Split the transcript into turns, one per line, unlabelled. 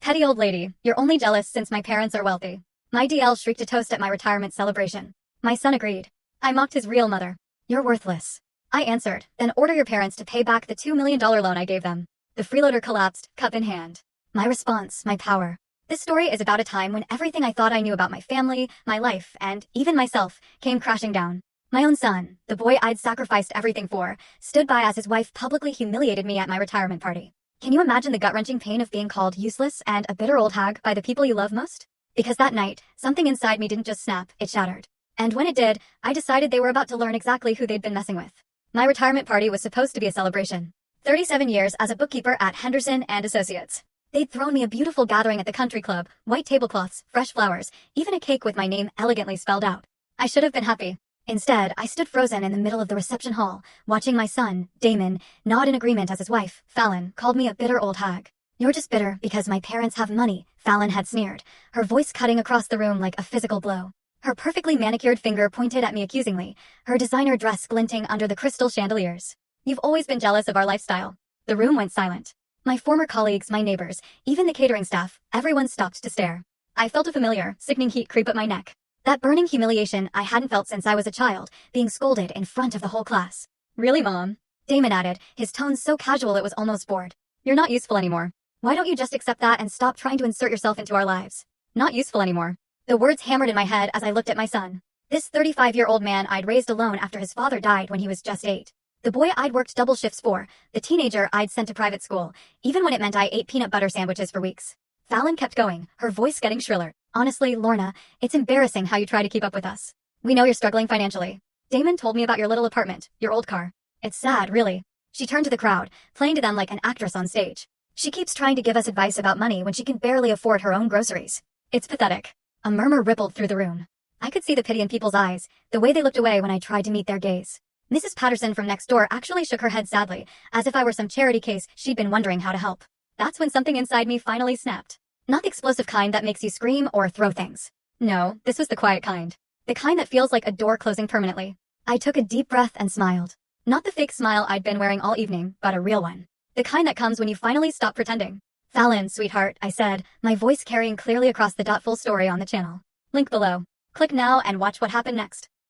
Petty old lady, you're only jealous since my parents are wealthy. My DL shrieked a toast at my retirement celebration. My son agreed. I mocked his real mother. You're worthless. I answered, then order your parents to pay back the $2 million loan I gave them. The freeloader collapsed, cup in hand. My response, my power. This story is about a time when everything I thought I knew about my family, my life, and even myself, came crashing down. My own son, the boy I'd sacrificed everything for, stood by as his wife publicly humiliated me at my retirement party. Can you imagine the gut-wrenching pain of being called useless and a bitter old hag by the people you love most? Because that night, something inside me didn't just snap, it shattered. And when it did, I decided they were about to learn exactly who they'd been messing with. My retirement party was supposed to be a celebration. 37 years as a bookkeeper at Henderson and Associates. They'd thrown me a beautiful gathering at the country club, white tablecloths, fresh flowers, even a cake with my name elegantly spelled out. I should have been happy. Instead, I stood frozen in the middle of the reception hall, watching my son, Damon, nod in agreement as his wife, Fallon, called me a bitter old hag. You're just bitter because my parents have money, Fallon had sneered, her voice cutting across the room like a physical blow. Her perfectly manicured finger pointed at me accusingly, her designer dress glinting under the crystal chandeliers. You've always been jealous of our lifestyle. The room went silent. My former colleagues, my neighbors, even the catering staff, everyone stopped to stare. I felt a familiar, sickening heat creep up my neck. That burning humiliation I hadn't felt since I was a child, being scolded in front of the whole class. Really, Mom? Damon added, his tone so casual it was almost bored. You're not useful anymore. Why don't you just accept that and stop trying to insert yourself into our lives? Not useful anymore. The words hammered in my head as I looked at my son. This 35-year-old man I'd raised alone after his father died when he was just 8. The boy I'd worked double shifts for, the teenager I'd sent to private school, even when it meant I ate peanut butter sandwiches for weeks. Fallon kept going, her voice getting shriller. Honestly, Lorna, it's embarrassing how you try to keep up with us. We know you're struggling financially. Damon told me about your little apartment, your old car. It's sad, really. She turned to the crowd, playing to them like an actress on stage. She keeps trying to give us advice about money when she can barely afford her own groceries. It's pathetic. A murmur rippled through the room. I could see the pity in people's eyes, the way they looked away when I tried to meet their gaze. Mrs. Patterson from next door actually shook her head sadly, as if I were some charity case she'd been wondering how to help. That's when something inside me finally snapped. Not the explosive kind that makes you scream or throw things. No, this was the quiet kind. The kind that feels like a door closing permanently. I took a deep breath and smiled. Not the fake smile I'd been wearing all evening, but a real one. The kind that comes when you finally stop pretending. Fallon, sweetheart, I said, my voice carrying clearly across the full story on the channel. Link below. Click now and watch what happened next.